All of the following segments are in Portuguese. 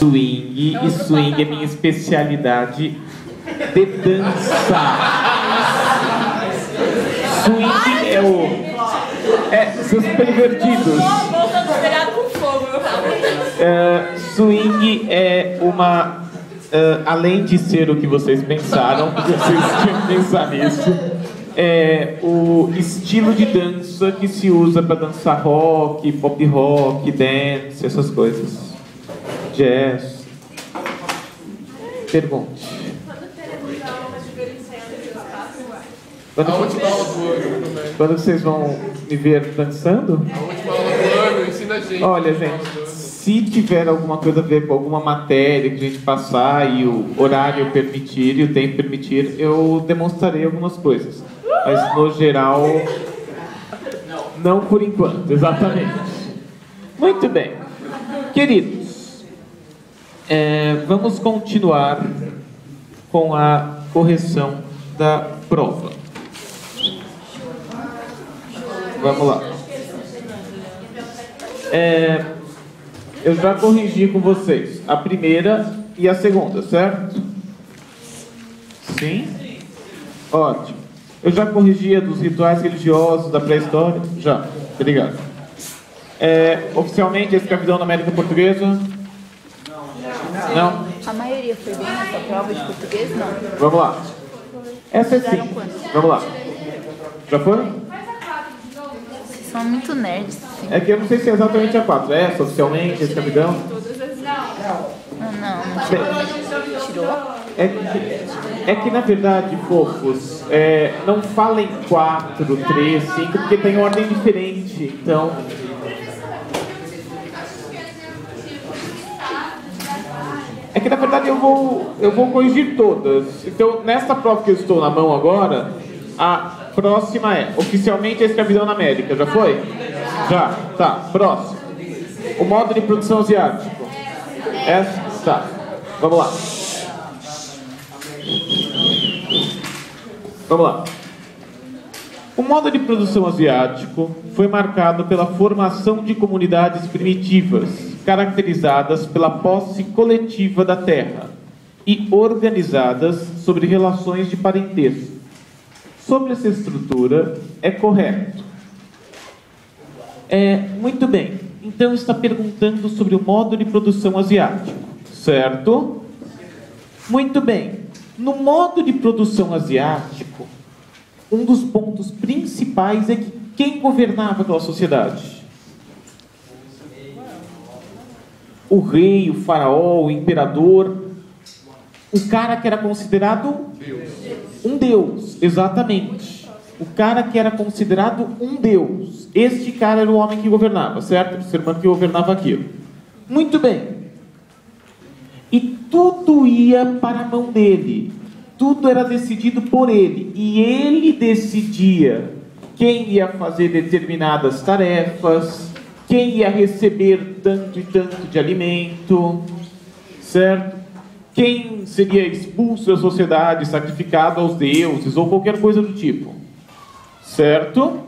swing, e swing é minha especialidade de dança. Swing é o... seus pervertidos. Voltando esperado com fogo, meu cara. Swing é uma... além de ser o que vocês pensaram, porque vocês tinham que pensar nisso, é o estilo de dança que se usa para dançar rock, pop rock, dance, essas coisas. Jazz. Pergunte. Quando vocês vão me ver dançando? A última aula do ano, ensina a gente. Olha, gente, se tiver alguma coisa a ver com alguma matéria que a gente passar e o horário permitir e o tempo permitir, eu demonstrarei algumas coisas. Mas, no geral, não por enquanto, exatamente. Muito bem. Queridos, vamos continuar com a correção da prova. Vamos lá. Eu já corrigi com vocês a primeira e a segunda, certo? Sim? Ótimo. Eu já corrigi a dos rituais religiosos da pré-história? Já. Obrigado. Oficialmente a escravidão na América Portuguesa? Não? A maioria foi bem nessa prova de português, não? Vamos lá. Essa é sim. Vamos lá. Já foi? Vocês são muito nerds. Assim. É que eu não sei se é exatamente a 4. Essa, oficialmente, a escravidão? Não. Tirou? É que na verdade, fofos, não falem 4, 3, 5, porque tem ordem diferente. Então... É que na verdade eu vou corrigir todas. Então, nessa prova que eu estou na mão agora, a próxima é oficialmente a escravidão na América. Já foi? Já. Tá. Próximo. O modo de produção asiático. Essa. Tá. Vamos lá. Vamos lá. O modo de produção asiático foi marcado pela formação de comunidades primitivas, caracterizadas pela posse coletiva da terra e organizadas sobre relações de parentesco. Sobre essa estrutura, é correto. Muito bem. Então, está perguntando sobre o modo de produção asiático, certo? Muito bem. No modo de produção asiático, um dos pontos principais é que quem governava aquela sociedade? O rei, o faraó, o imperador, o cara que era considerado um deus, exatamente. O cara que era considerado um deus. Este cara era o homem que governava, certo? O ser humano que governava aquilo. Muito bem. E tudo ia para a mão dele. Tudo era decidido por ele. E ele decidia quem ia fazer determinadas tarefas, quem ia receber tanto e tanto de alimento, certo? Quem seria expulso da sociedade, sacrificado aos deuses, ou qualquer coisa do tipo. Certo?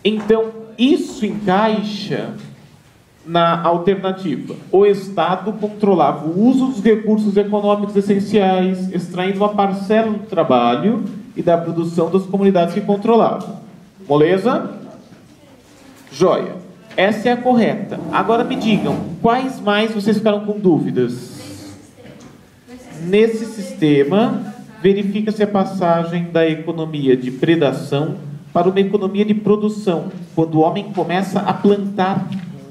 Então, isso encaixa na alternativa. O Estado controlava o uso dos recursos econômicos essenciais, extraindo uma parcela do trabalho e da produção das comunidades que controlava. Moleza? Joia. Essa é a correta. Agora me digam, quais mais vocês ficaram com dúvidas? Nesse sistema, verifica-se a passagem da economia de predação para uma economia de produção, quando o homem começa a plantar.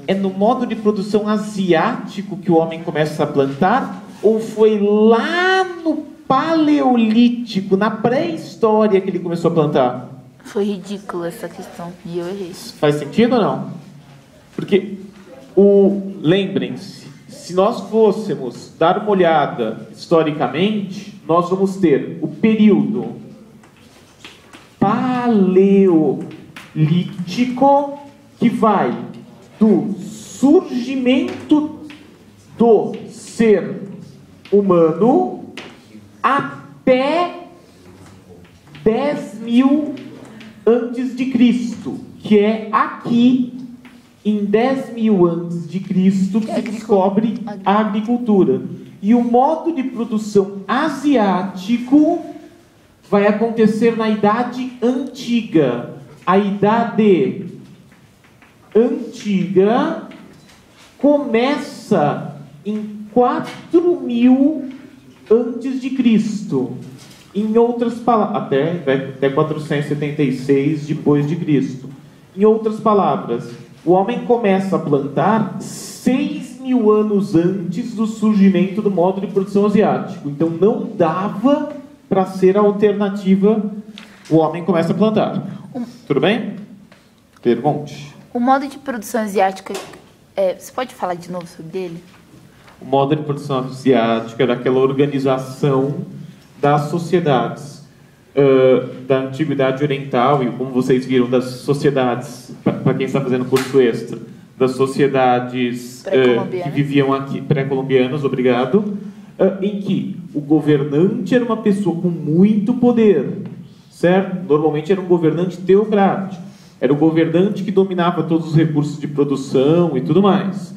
É no modo de produção asiático que o homem começa a plantar? Ou foi lá no Paleolítico, na pré-história, que ele começou a plantar? Foi ridícula essa questão, e eu errei. Faz sentido ou não? Porque, lembrem-se, se nós fôssemos dar uma olhada historicamente, nós vamos ter o período paleolítico, que vai do surgimento do ser humano até 10.000 antes de Cristo, que é aqui em 10.000 antes de Cristo que se descobre a agricultura. E o modo de produção asiático vai acontecer na Idade Antiga. A Idade Antiga começa em 4.000 antes de Cristo. Em outras palavras, até 476 depois de Cristo. Em outras palavras, o homem começa a plantar 6.000 anos antes do surgimento do modo de produção asiático. Então não dava para ser a alternativa. O homem começa a plantar. Tudo bem? Pergunte. O modo de produção asiática, você pode falar de novo sobre ele? O modo de produção asiática era aquela organização das sociedades da Antiguidade Oriental e, como vocês viram, das sociedades, para quem está fazendo curso extra, das sociedades que viviam aqui, pré-colombianas, obrigado, em que o governante era uma pessoa com muito poder, certo? Normalmente era um governante teocrático, era o governante que dominava todos os recursos de produção e tudo mais.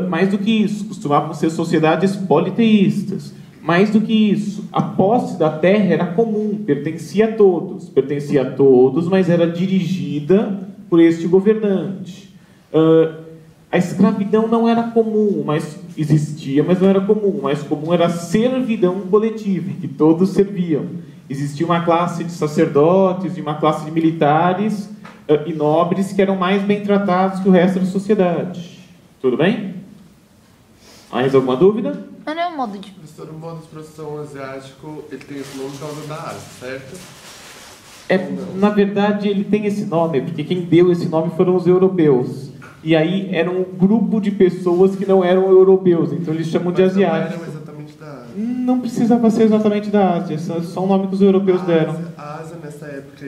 Mais do que isso, costumavam ser sociedades politeístas. Mais do que isso, a posse da terra era comum, pertencia a todos, mas era dirigida por este governante. A escravidão não era comum, mas existia, mas não era comum. O mais comum era a servidão coletiva, em que todos serviam. Existia uma classe de sacerdotes e uma classe de militares e nobres que eram mais bem tratados que o resto da sociedade. Tudo bem? Mais alguma dúvida? Mas não é o modo de... Professor, o modo de produção asiático, ele tem esse nome por causa da Ásia, certo? Na verdade, ele tem esse nome, porque quem deu esse nome foram os europeus. E aí era um grupo de pessoas que não eram europeus, então eles chamam de asiáticos. Não eram exatamente da Ásia. Não precisava ser exatamente da Ásia, é só um nome que os europeus deram. A Ásia, nessa época,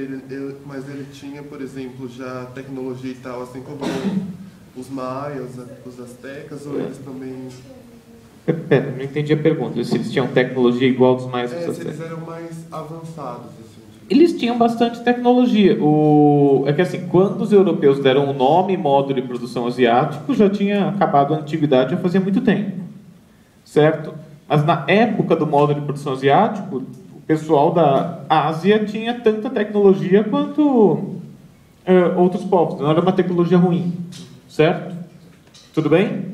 mas ele tinha, por exemplo, já tecnologia e tal, assim como os maias, os astecas, ou eles também... Pera, não entendi a pergunta. Se eles tinham tecnologia igual dos mais... se eles eram mais avançados, assim. Eles tinham bastante tecnologia. É que assim, quando os europeus deram o nome e modo de produção asiático, já tinha acabado a antiguidade já fazia muito tempo. Certo? Mas na época do modo de produção asiático, o pessoal da Ásia tinha tanta tecnologia quanto outros povos. Não era uma tecnologia ruim. Certo? Tudo bem?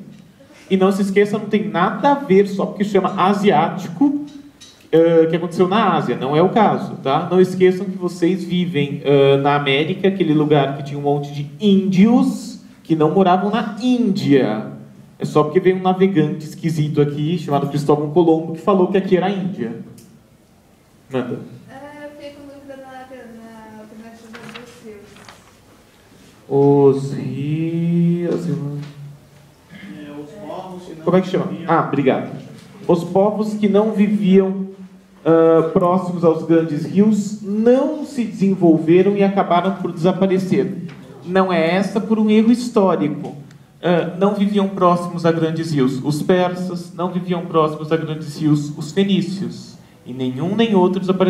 E não se esqueça, não tem nada a ver só porque chama asiático que aconteceu na Ásia. Não é o caso, tá? Não esqueçam que vocês vivem na América, aquele lugar que tinha um monte de índios que não moravam na Índia. É só porque veio um navegante esquisito aqui, chamado Cristóvão Colombo, que falou que aqui era a Índia. Manda. Eu fiquei com dúvida na alternativa dos rios. Os rios... Como é que chama? Obrigado. Os povos que não viviam próximos aos grandes rios não se desenvolveram e acabaram por desaparecer. Não é essa por um erro histórico. Não viviam próximos a grandes rios. Os persas não viviam próximos a grandes rios. Os fenícios. E nenhum nem outro desapareceram.